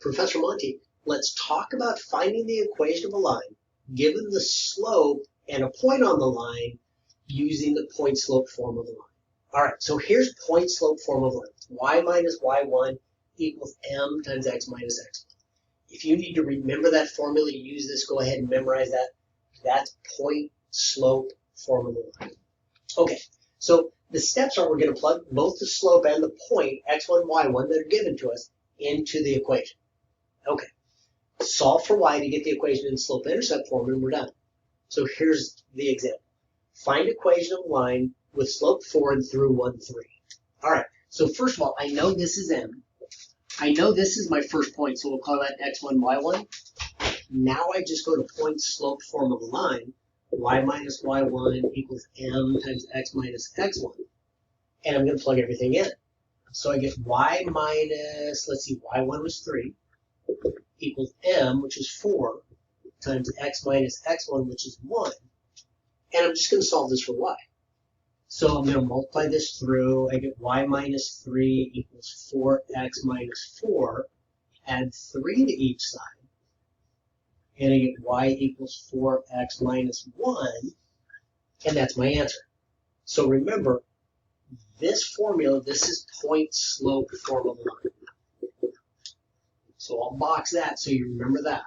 Professor Monty, let's talk about finding the equation of a line given the slope and a point on the line using the point-slope form of the line. All right, so here's point-slope form of the line. Y minus y1 equals m times x minus x1. If you need to remember that formula, use this, go ahead and memorize that. That's point-slope form of the line. Okay, so the steps are we're going to plug both the slope and the point, x1, y1, that are given to us into the equation. Okay, solve for y to get the equation in slope-intercept form, and we're done. So here's the example. Find equation of a line with slope forward through 1, 3. All right, so first of all, I know this is m. I know this is my first point, so we'll call that x1, y1. Now I just go to point-slope form of a line. Y minus y1 equals m times x minus x1. And I'm going to plug everything in. So I get y minus, let's see, y1 was 3, equals m, which is 4, times x minus x1, which is 1. And I'm just going to solve this for y. So I'm going to multiply this through. I get y minus 3 equals 4x minus 4. Add 3 to each side. And I get y equals 4x minus 1. And that's my answer. So remember, this formula, this is point-slope form of line. So I'll box that so you remember that.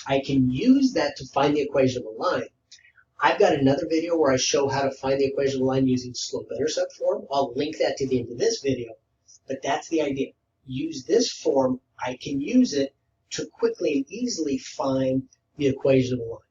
I can use that to find the equation of a line. I've got another video where I show how to find the equation of a line using slope-intercept form. I'll link that to the end of this video, but that's the idea. Use this form. I can use it to quickly and easily find the equation of a line.